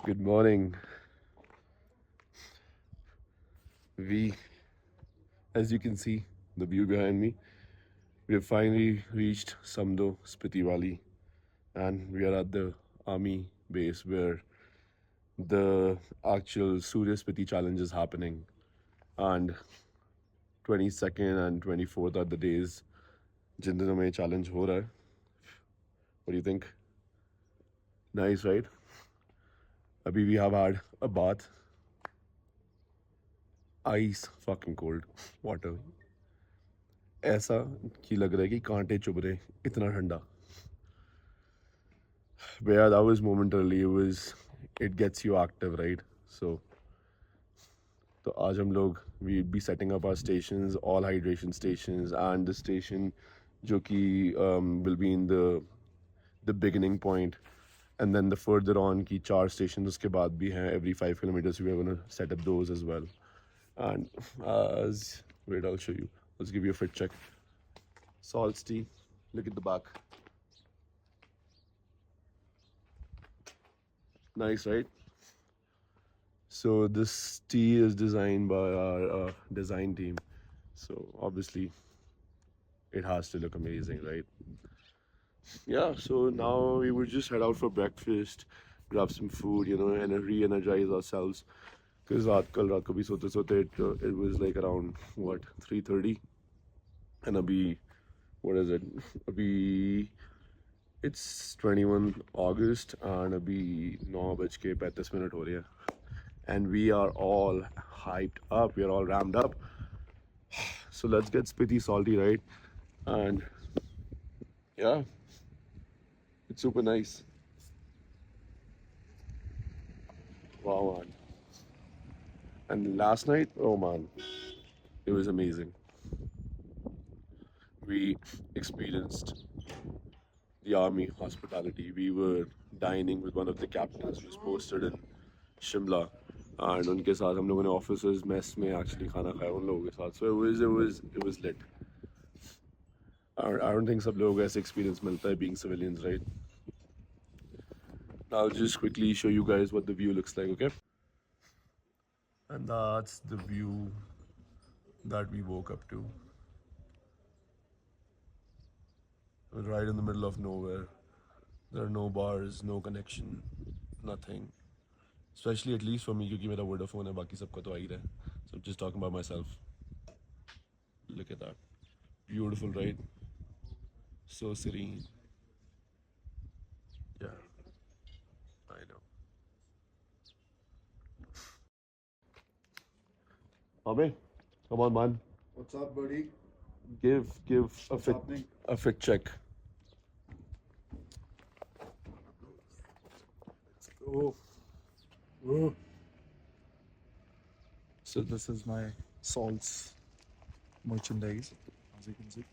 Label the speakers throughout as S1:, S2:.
S1: Good morning. We, as you can see, the view behind me, we have finally reached Samdo Spiti Valley, and we are at the army base where the actual Surya Spiti challenge is happening. And 22nd and 24th are the days जिन दिनों में challenge हो रहा है. What do you think? Nice, right? Abhi we have had a bath, ice fucking cold water. ऐसा कि लग रहा है कि कांटे चुभ रहे इतना ठंडा. But yeah, that was momentarily. It gets you active, right? So, तो आज हम लोग we'll be setting up our stations, all hydration stations, and the station जो कि will be in the beginning point, and then the further on की चार stations उसके बाद भी हैं. Every 5 kilometers we are gonna set up those as well. And wait, I'll show you. Let's give you a fit check. Salt tea. Look at the back. Nice, right? So this tea is designed by our design team. So obviously it has to look amazing, right? Yeah. So now we would just head out for breakfast, grab some food, and re-energize ourselves. Because कल रात को भी सोते सोते it was like around what 3:30, and abhi what is it? Abhi it's 21 August and abhi 9:35 हो रही है. And we are all hyped up. We are all ramped up. So let's get Spiti salty, right? And yeah, it's super nice. Wow, man. And last night, oh man, it was amazing. We experienced the army hospitality. We were dining with one of the captains who's posted in Shimla. And उनके साथ हम लोगों ने officers mess में actually खाना खाया उन लोगों के साथ. So it was lit. I don't think सब लोगों को ऐसे experience मिलता है being civilians, right? I'll just quickly show you guys what the view looks like, okay? And that's the view that we woke up to. Right in the middle of nowhere. There are no bars, no connection, nothing. Especially at least for me, क्योंकि मेरा Vodafone है, बाकी सबका तो आ ही रहा है. So I'm just talking about myself. Look at that. Beautiful, right? So serene. Yeah, I know. Abe, come on, man.
S2: What's up, buddy?
S1: Give a
S2: What's
S1: fit
S2: happening?
S1: a fit check.
S2: Oh, oh.
S1: So
S2: This is my salts merchandise, as you can see.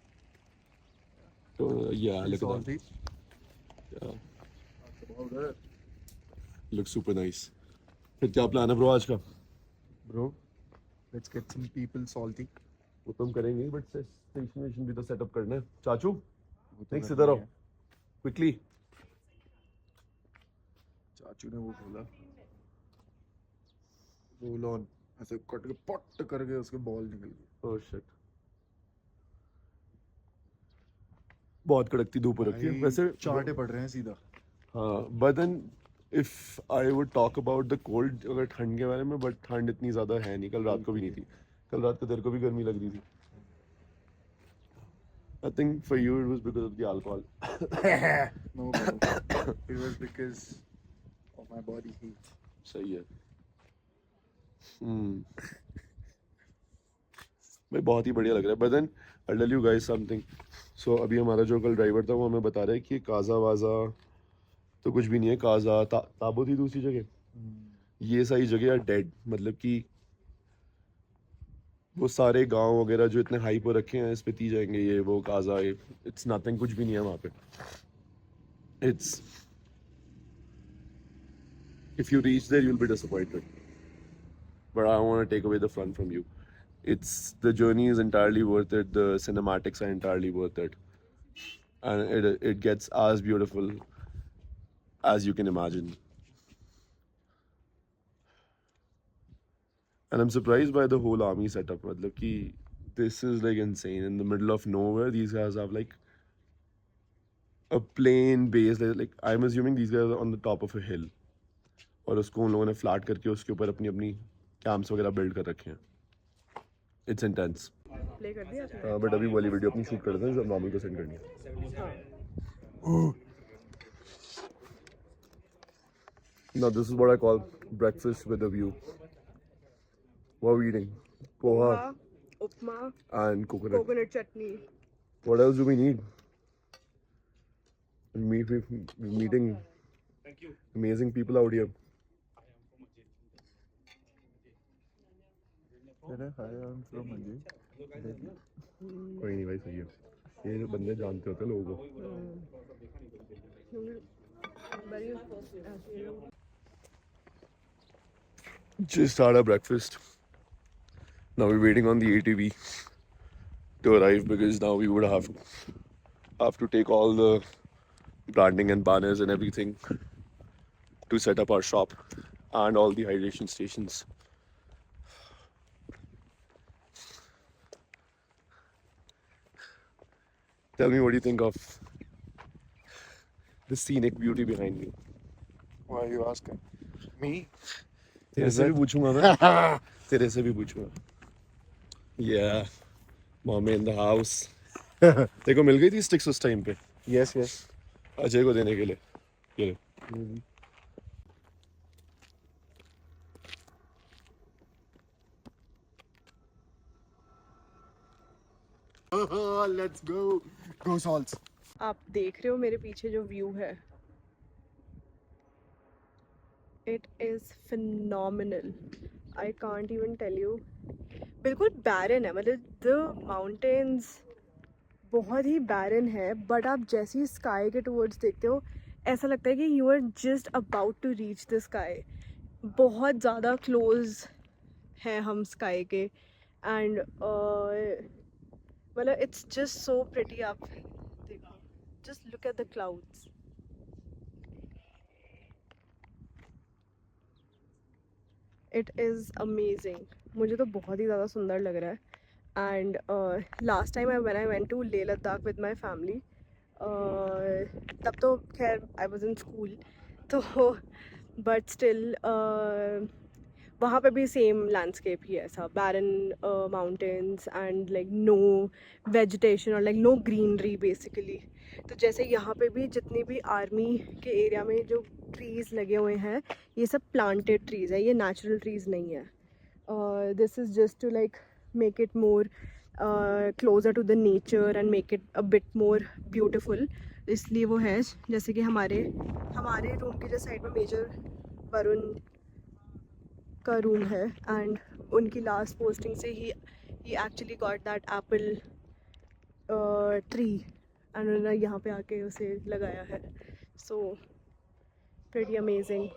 S1: yeah,
S2: Pretty
S1: look at that.
S2: salty.
S1: Yeah,
S2: That's about it.
S1: looks super nice. फिर क्या plan है bro आज का?
S2: Bro, let's get some people salty.
S1: वो तो हम करेंगे but station भी तो सेटअप करना है. चाचू,
S2: वो तो
S1: नेक्स्ट
S2: करना
S1: इधर आओ
S2: ही है.
S1: क्विकली.
S2: चाचू ने वो बोला रोल ऑन ऐसे कट के पट करके उसके बॉल निकल गए.
S1: Oh shit. बहुत कड़कती धूप रखी है वैसे.
S2: चाटे पड़ रहे हैं सीधा.
S1: हाँ, but then if I would talk about the cold, अगर ठंड के बारे में, बट ठंड इतनी ज़्यादा है नहीं. कल रात को भी नहीं थी. कल रात को तेरे को भी गर्मी लग रही थी. I think for you it was because of the alcohol.
S2: No, bro. It was because of my body heat.
S1: सही है. भाई बहुत ही बढ़िया लग रहा है. But then I tell you guys something. So अभी हमारा जो कल ड्राइवर था वो हमें बता रहा है कि काजा वाजा तो कुछ भी नहीं है. काजा ताबो थी दूसरी जगह. ये सारी जगह डेड, मतलब कि वो सारे गांव वगैरह जो इतने हाइप हो रखे हैं, इस पे ती जाएंगे, ये वो काजा, इट्स नथिंग, कुछ भी नहीं है वहाँ पे. It's if you reach there you will be disappointed. But I don't want to take away the fun from you. The journey is entirely worth it. The cinematics are entirely worth it, and it gets as beautiful as you can imagine. And I'm surprised by the whole army setup. मतलब कि this is like insane. In the middle of nowhere, these guys have like a plain base. Like I'm assuming these guys are on the top of a hill. और उसको उन लोगों ने flat करके उसके ऊपर अपनी अपनी कैंप्स वगैरह बिल्ड कर रखे हैं. It's intense.
S3: प्ले कर दिया आपने?
S1: बट अभी वाली वीडियो अपनी शूट करते हैं जो नॉर्मल को सेंड करनी है. Now this is what I call breakfast with a view. What are we eating? Poha
S3: upma,
S1: and coconut.
S3: Coconut chutney.
S1: What else do we need? We're meeting amazing people out here. कोई नहीं भाई सही है. ये बंदे जानते होते हैं लोगों को. Just had our breakfast. Now we're waiting on the ATV to arrive because now we would have to take all the branding and banners and everything to set up our shop and all the hydration stations. Tell me, what do you think of the scenic beauty behind me?
S2: Why are you asking? Me?
S1: तेरे से भी पूछूंगा मैं. तेरे से भी पूछूंगा. Yeah, mommy in the house. तेरे को मिल गई थी स्टिक्स उस टाइम पे?
S2: Yes, yes.
S1: अजय को देने के लिए. ये ले.
S2: Let's go. Go salts.
S3: आप देख रहे हो मेरे पीछे जो व्यू है, it is phenomenal. I can't even tell you. बिल्कुल बैरन है, मतलब द माउंटेन्स बहुत ही बैरन है, बट आप जैसे ही स्काई के टूवर्ड्स देखते हो ऐसा लगता है कि you are just about to reach the sky. बहुत ज़्यादा क्लोज हैं हम स्काई के. एंड मतलब इट्स जस्ट सो प्रिटी. आप देखो, just look at the clouds. It is amazing. मुझे तो बहुत ही ज़्यादा सुंदर लग रहा है. And last time when I went to Leh Ladakh with my family, तब तो खैर आई वाज इन स्कूल, तो बट स्टिल वहाँ पे भी सेम लैंडस्केप ही है, ऐसा barren mountains and like no vegetation और लाइक नो ग्रीनरी बेसिकली. तो जैसे यहाँ पे भी जितनी भी आर्मी के एरिया में जो ट्रीज़ लगे हुए हैं, ये सब प्लांटेड ट्रीज़ है, ये नेचुरल ट्रीज़ नहीं है. This is just to like make it more closer to the nature and make it a bit more beautiful. इसलिए वो है. जैसे कि हमारे रूम के जो साइड में मेजर वरुण का रूम है, एंड उनकी लास्ट पोस्टिंग से ही actually got that apple tree and उन्होंने यहाँ पे आके उसे लगाया है. So pretty amazing.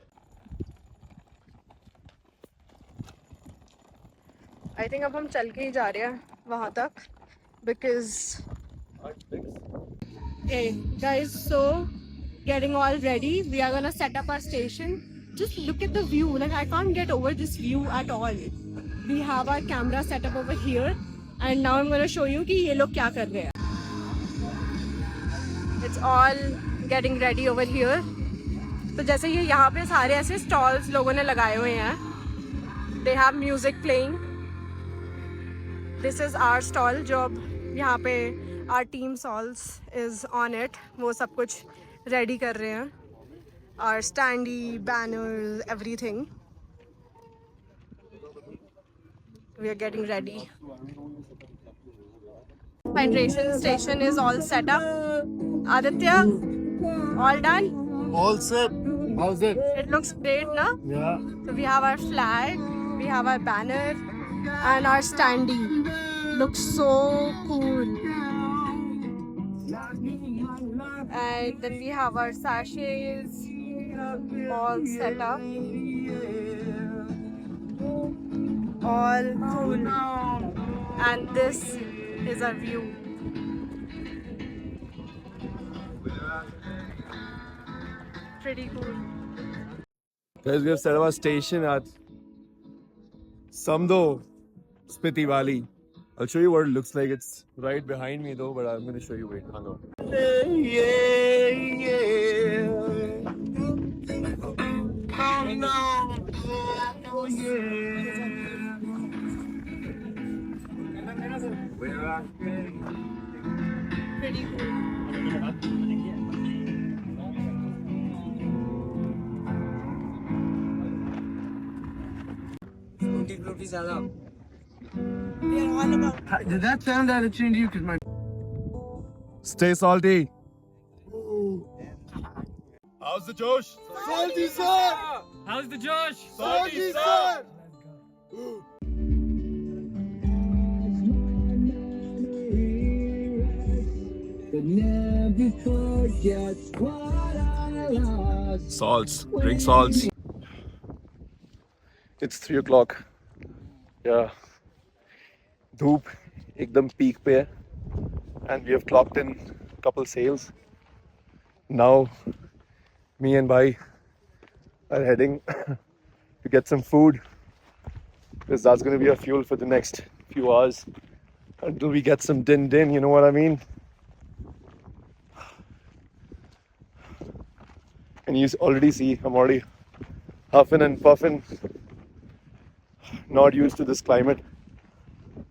S3: I think अब हम चल के ही जा रहे हैं वहाँ तक, because guys, so getting all ready, we are gonna set up our station. Just look at the view, like I can't get over this view at all. We have our camera set up over here and now I'm gonna show you कि ये लोग क्या कर रहे हैं. It's all getting ready over here. तो जैसे ये यहाँ पे सारे ऐसे stalls लोगों ने लगाए हुए हैं. They have music playing. This is our stall जो अब यहाँ पे our team stalls is on it. वो सब कुछ ready कर रहे हैं. Our standee, banners, everything. We are getting ready. Hydration station is all set up. Aditya, all done?
S2: All set. How's it?
S3: It looks great, na?
S2: Yeah.
S3: So we have our flag, we have our banner, and our standee. Looks so cool. And then we have our sachets all set up. All cool. And this is our view. Pretty cool.
S1: Guys, we have set up our station at Samdo Spiti Valley. I'll show you what it looks like. It's right behind me though, but I'm going to show you. Wait, hang on.
S2: Did that sound out of tune to you? Because my
S1: Stay salty. How's the Josh?
S2: salty sir,
S4: How's the Josh?
S2: salty sir.
S1: Salts. Drink salts. It's 3 o'clock. Yeah. धूप एकदम peak पे है. And we have clocked in a couple sales. Now, me and Bhai are heading to get some food because that's going to be our fuel for the next few hours until we get some din, you know what I mean? And you already see I'm already huffing and puffing, not used to this climate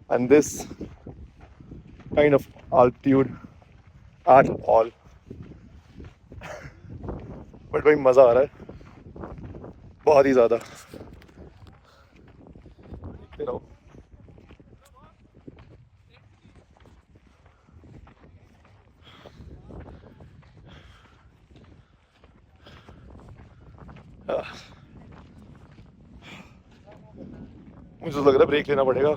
S1: and this kind of altitude at all. But भाई मज़ा आ रहा है बहुत ही ज़्यादा. देखते रहो. मुझे तो लग रहा है ब्रेक लेना पड़ेगा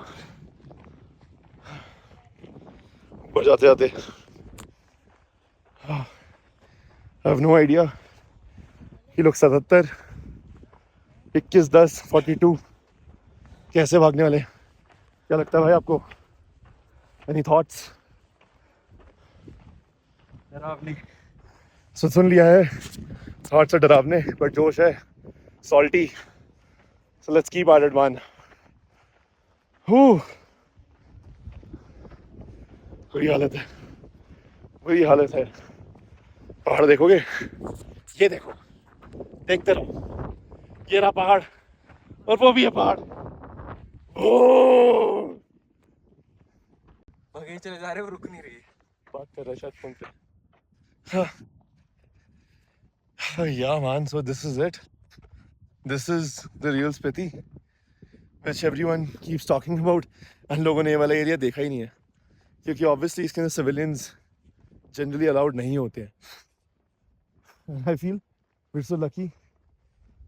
S1: ऊपर जाते जाते. I have no idea. ये लोग 77, 21, 10, 42 कैसे भागने वाले? क्या लगता है भाई आपको? Any thoughts?
S4: डरावनी.
S1: So सुन लिया है थॉट्स है डरावने बट जोश है salty. So let's keep at it man. बुरी हालत है, बुरी हालत है. पहाड़ देखोगे? ये देखो, देखते रहो. ये रहा पहाड़ और वो भी है पहाड़. ओह!
S4: आगे चले जा रहे हो, रुक नहीं रही.
S1: बात कर रहा है शायद फोन पे. Yeah man, so this is it. This is the real Spiti which everyone keeps talking about and लोगों ने ये वाला एरिया देखा ही नहीं है क्योंकि obviously इसके अंदर civilians generally allowed नहीं होते हैं. I feel we're so lucky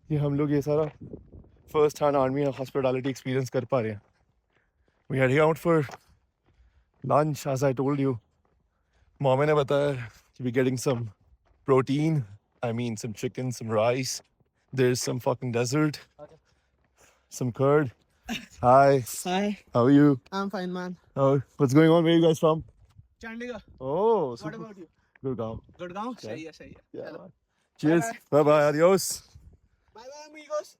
S1: कि हम लोग ये सारा first hand army hospitality experience कर पा रहे हैं. We're heading out for lunch as I told you. Mom ने बताया कि we're getting some protein. I mean some chicken, some rice. There's some fucking dessert. Some curd. Hi.
S2: Hi,
S1: How are you?
S2: I'm fine, man.
S1: Oh, what's going on? Where are you guys from?
S2: Chandigarh.
S1: Oh,
S2: What
S1: super.
S2: about you?
S1: Gurgaon.
S2: Gurgaon.
S1: Yeah.
S2: सही है, सही है.
S1: Yeah.
S2: Hello.
S1: Cheers.
S2: Bye-bye.
S1: Bye bye. Adios.
S2: Bye bye, amigos.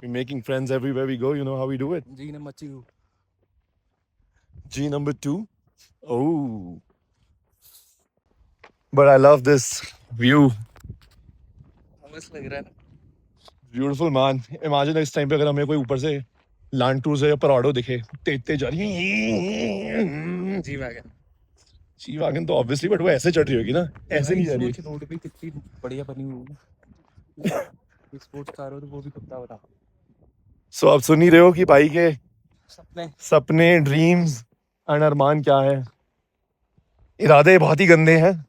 S1: We're making friends everywhere we go. You know how we do it.
S4: जी ने मची हूँ.
S1: G number 2. Oh. But I love this view.
S4: मस्त लग रहा है ना.
S1: Beautiful man. Imagine इस time पे अगर हमें कोई ऊपर से लैंड क्रूजर या पराडो दिखे तेज जा रही है.
S4: G wagon.
S1: जी वैगन तो ऑब्वियसली बट वो ऐसे चढ़ रही होगी ना, ऐसे नहीं जा रही.
S4: रोड भी कितनी बढ़िया बनी हुई है. स्पोर्ट्स कार हो तो वो भी कुत्ता बता.
S1: सो आप सुन ही रहे हो कि भाई के
S4: सपने.
S1: सपने ड्रीम्स एंड अरमान क्या है. इरादे बहुत ही गंदे हैं,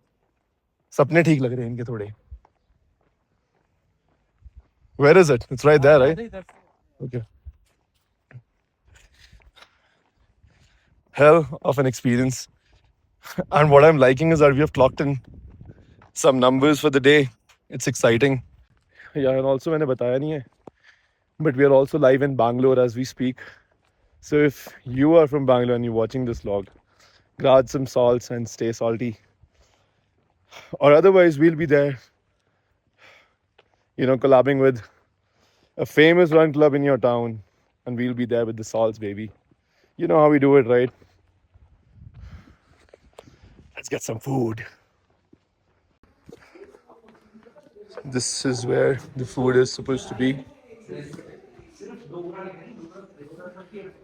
S1: सपने ठीक लग रहे हैं इनके थोड़े. Where is it? It's right there, right? Okay. Hell of an experience. And what I'm liking is that we have clocked in some numbers for the day. It's exciting. Yeah, and also मैंने बताया नहीं है, but we are also live in Bangalore as we speak. So if you are from Bangalore and you're watching this vlog, grab some salts and stay salty. Or otherwise, we'll be there, you know, collabing with A famous run club in your town, and we'll be there with the salts, baby. You know how we do it, right? Let's get some food. This is where the food is supposed to be.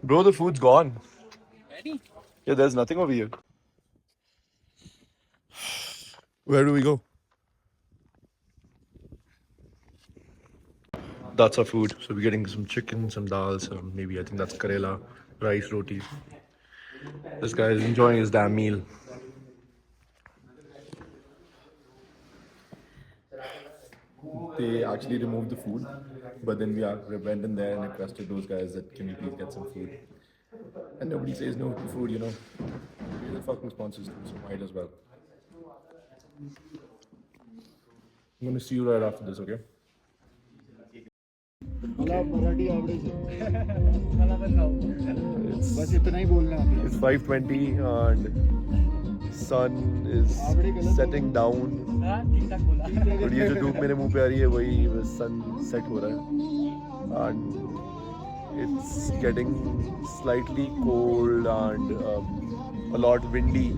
S1: Bro, the food's gone. Yeah, there's nothing over here. Where do we go? That's our food. So we're getting some chicken, some dal, some maybe I think that's karela, rice, roti. This guy is enjoying his damn meal. They actually removed the food, but then we went in there and requested those guys that can we please get some food. And nobody says no to food, you know. We're the fucking sponsors too, so might as well. I'm gonna see you right after this, okay?
S2: मला मराठी आवडायचं
S1: It's
S2: बस इतना ही बोलना आती है
S1: 5:20 and sun is setting down. और ये जो धूप मेरे मुंह पे आ रही है वही सन सेट हो रहा है and it's getting slightly cold and a lot windy.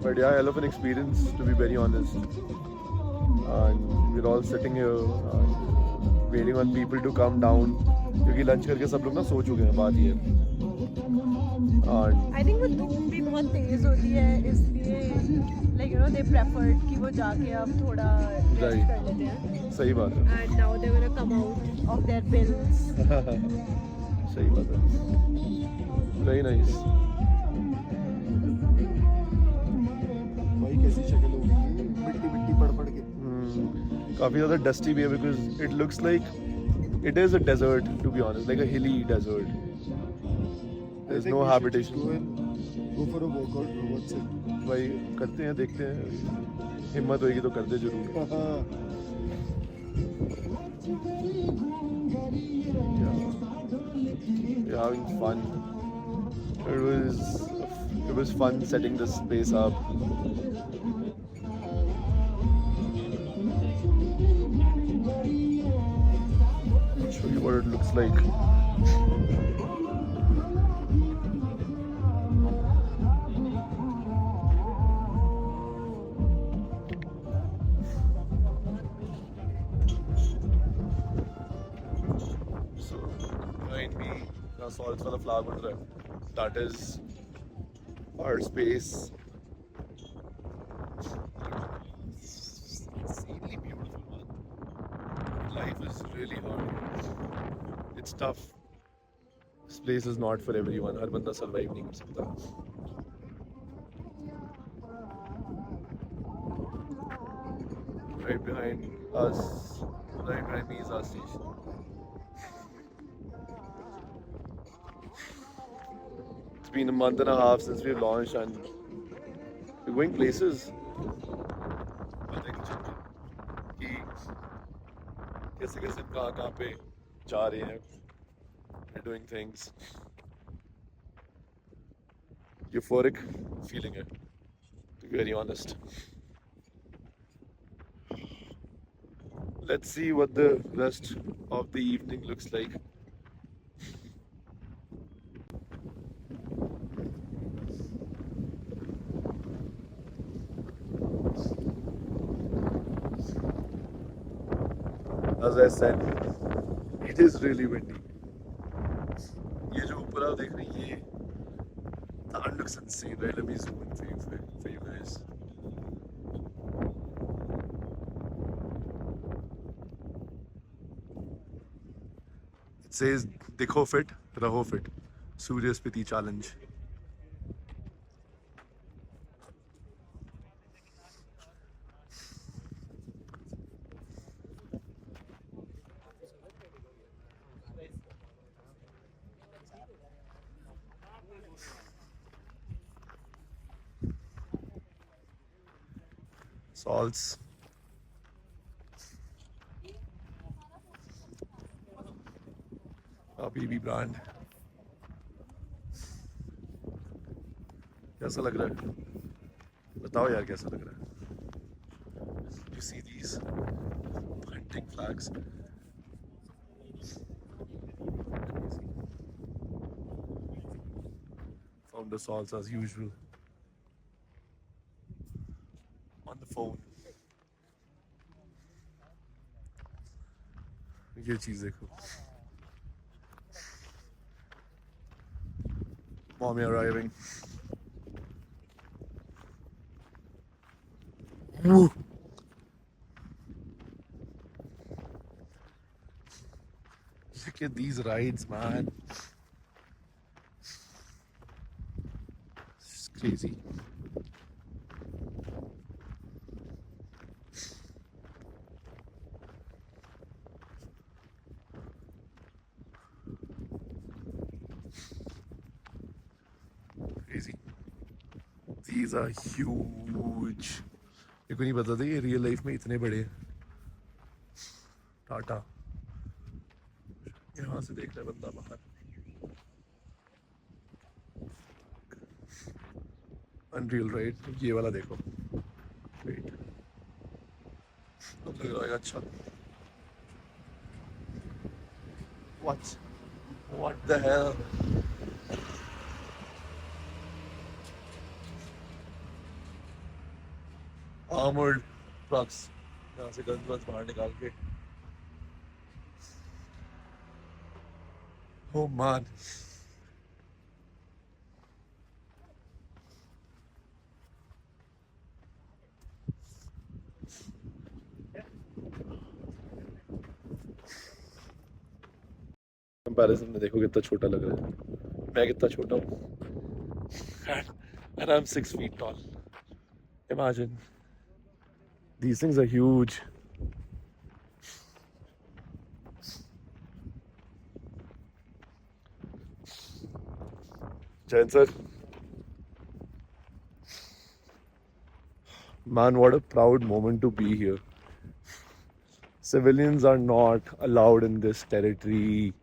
S1: But yeah, hell of an experience to be very honest. And we're all sitting here waiting on people to come down क्योंकि lunch करके सब लोग ना सो चुके हैं बात ये and
S3: I think वो धूप भी बहुत तेज होती है इसलिए like you know they preferred कि वो जाके अब थोड़ा रेस्ट
S1: Right.
S3: कर लेते हैं
S1: सही बात है
S3: and now they gonna come out of their bills
S1: सही बात है वेरी नाइस
S2: भाई कैसी शक्ल होगी मिट्टी मिट्टी पड़ पड़ के
S1: काफ़ी ज़्यादा डस्टी भी है because it looks like it is a desert to be honest like a hilly desert there is no habitation
S2: Go for a workout, bro. What's it?
S1: भाई करते हैं देखते हैं हिम्मत होएगी तो कर दे जरूर We're having fun. It was fun setting this space up. I'll show you what it looks like. So behind me, now salts वाला flag उड़ रहा है. That is our space. Insanely beautiful, man. Life is really hard. It's tough. This place is not for everyone. हर बंदा survive नहीं कर सकता. Right behind us, right behind me is our station. It's been a month and a half since we've launched and we're going places. पता नहीं चलता कि कैसे कैसे कहाँ पे जा रहे हैं. We're doing things. Euphoric feeling it, to be very honest. Let's see what the rest of the evening looks like. As I said, it is really windy. ये जो ऊपर आप देख रहे हैं ये that looks insane, right? Let me zoom in for you guys. It says देखो fit, रहो fit. Surya Spiti challenge. Salts. Our BB brand. कैसा लग रहा है? बताओ यार कैसा लग रहा है? You see these hunting flags? Found the salts as usual. On the phone. ये चीज देखो. Mommy arriving. Woo. Look at these rides, man. It's crazy. Crazy. These are huge. मेरे को नहीं पता था ये रियल लाइफ में इतने बड़े हैं. टाटा. यहाँ से देख रहा है बंदा बाहर. Unreal right. ये वाला देखो. वेट. लग रहा है अच्छा. What the hell? Armored trucks. यहाँ से गन बस बाहर निकाल के. Oh man. कंपैरिजन में देखो कितना छोटा लग रहा है. मैं कितना छोटा हूँ. And I'm 6 feet tall. Imagine. These things are huge. Jain sir. Man, what a proud moment to be here. Civilians are not allowed in this territory.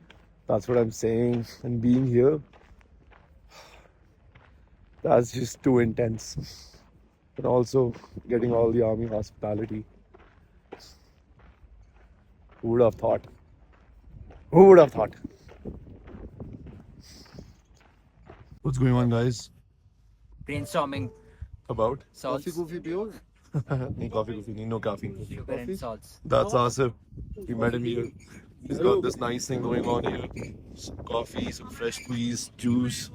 S1: That's what I'm saying. And being here, that's just too intense. And also getting all the army hospitality. Who would have thought? Who would have thought? What's going on, guys?
S4: Brainstorming
S1: About?
S4: salts,
S2: coffee coffee पियो.
S1: No coffee, no caffeine.
S4: sugar and salts.
S1: That's Asif. We met him here. He's got this nice thing going on here. Some coffee, some fresh squeezed juice.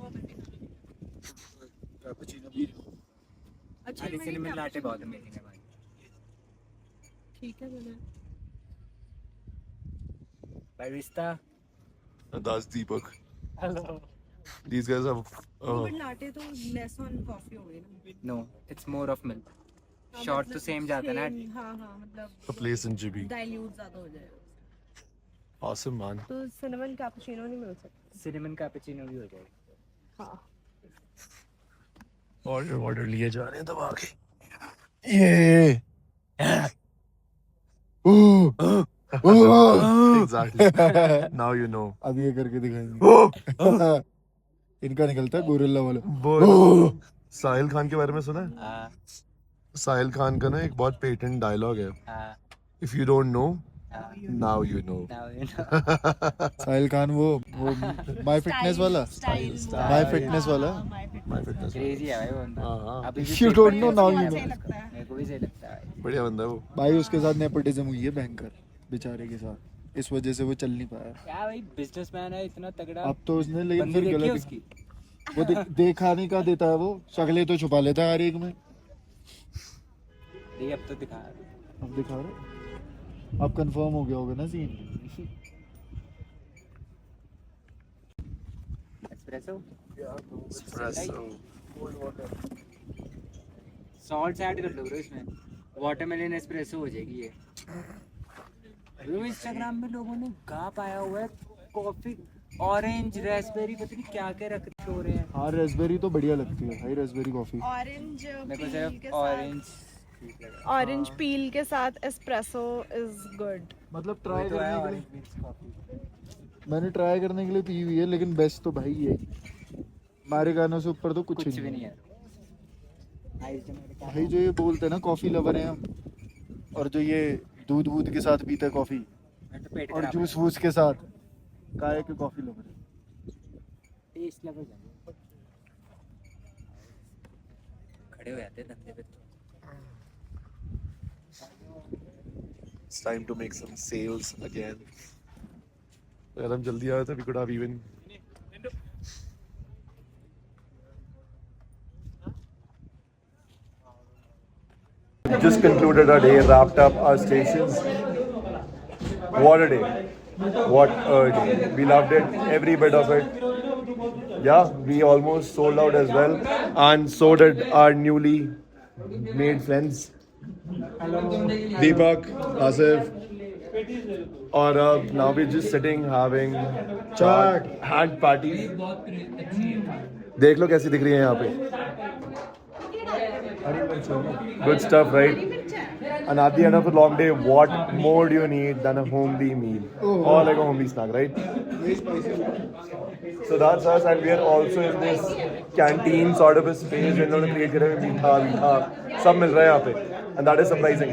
S4: अरे cinnamon latte बहुत amazing है भाई.
S3: ठीक है मैंने.
S4: Barista.
S1: And that's Deepak.
S4: Hello.
S1: These guys have
S3: but latte तो less on coffee हो गई ना.
S4: No, it's more of milk. Short तो same जाता है ना.
S3: हाँ हाँ मतलब
S1: a place in GB.
S3: Dilute ज्यादा हो जाएगा.
S1: Awesome, man.
S3: तो सिनेमन कैपुचिनो नहीं मिल सकता.
S4: Cinnamon cappuccino भी हो जाएगा.
S3: हाँ.
S1: Order लिए जा रहे हैं दबा के. Yeah. Exactly. Now you know.
S2: अब ये करके दिखाएंगे. इनका निकलता है गोरिल्ला वाला.
S1: साहिल खान के बारे में सुना है? साहिल खान का ना एक बहुत पेटेंट डायलॉग है. If you don't know, now you know.
S4: Now you know.
S2: Sahil Khan वो माय फिटनेस वाला. माय फिटनेस वाला.
S1: My fitness.
S4: Crazy है भाई वो बंदा.
S1: हाँ.
S4: अभी भी
S2: If you don't know, now you
S3: सही
S2: know.
S3: लगता है.
S4: मेरे को भी सही लगता है भाई.
S1: बढ़िया बंदा है वो.
S2: भाई उसके साथ नेपोटिज्म हुई है भयंकर बेचारे के साथ. इस वजह से वो चल नहीं पाया.
S4: क्या भाई बिजनेसमैन है इतना तगड़ा.
S2: अब तो उसने लेकिन
S4: बंदी
S2: फिर
S4: देखी है
S2: गलत
S4: उसकी.
S2: वो दिखाने का देता है. वो शक्लें तो छुपा लेता है हर एक में.
S4: ये अब तो दिखा.
S2: अब दिखा रहा. अब कंफर्म हो गया होगा ना scene.
S4: Espresso.
S1: Espresso.
S4: Salt add कर लो ब्रो इसमें. वाटरमेलन एस्प्रेसो हो जाएगी ये. ब्रो इंस्टाग्राम में लोगों ने गा पाया हुआ है कॉफी ऑरेंज रेस्पबेरी पता नहीं क्या क्या रख हो रहे हैं.
S2: हाँ रेसबेरी तो बढ़िया लगती है भाई. Raspberry coffee.
S3: ऑरेंज
S4: मेरे को
S3: पील
S4: सिर्फ
S3: के
S4: ऑरेंज
S3: साथ ऑरेंज पील के साथ एस्प्रेसो इज गुड.
S2: मतलब
S4: तो
S2: ट्राई
S4: है
S2: करने के
S4: ऑरेंज
S2: लिए.
S4: Mix coffee.
S2: मैंने ट्राई करने के लिए पी हुई है लेकिन बेस्ट तो भाई ये. अमेरिकानो से ऊपर तो
S4: कुछ भी नहीं है.
S2: भाई जो ये बोलते हैं ना कॉफी लवर हैं हम. और जो ये दूध वूध के साथ पीते हैं कॉफी. और जूस वूस के साथ. काय के कॉफी लवर.
S4: Test level. खड़े हो जाते हैं धंधे पे।
S1: It's time to make some sales again. अगर हम जल्दी आए तो we could have even just concluded our day, wrapped up our stations. What a day. What a day. We loved it, every bit of it. Yeah, we almost sold out as well. And so did our newly made friends. Deepak, Asif. और now we're just sitting having
S2: चाट
S1: hand parties. देख लो कैसी दिख रही है यहाँ पे. Good stuff, right? And at the end of a long day, what more do you need than a homely meal? Or like a homely snack, right? So that's us, and we are also in this canteen sort of a space. In order to create मीठा मीठा सब मिल रहा है यहाँ पे, and that is surprising.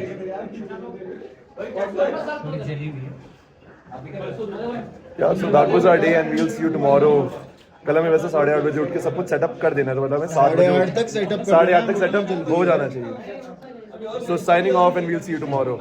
S1: Yeah, so that was our day, and we'll see you tomorrow. कल हमें वैसे 8:30 बजे उठ के सब कुछ सेटअप कर देना है, तो मतलब हमें 7 बजे
S2: 8:30 तक सेटअप
S1: 8:30 तक सेटअप हो जाना चाहिए. So signing off, and we'll see you tomorrow.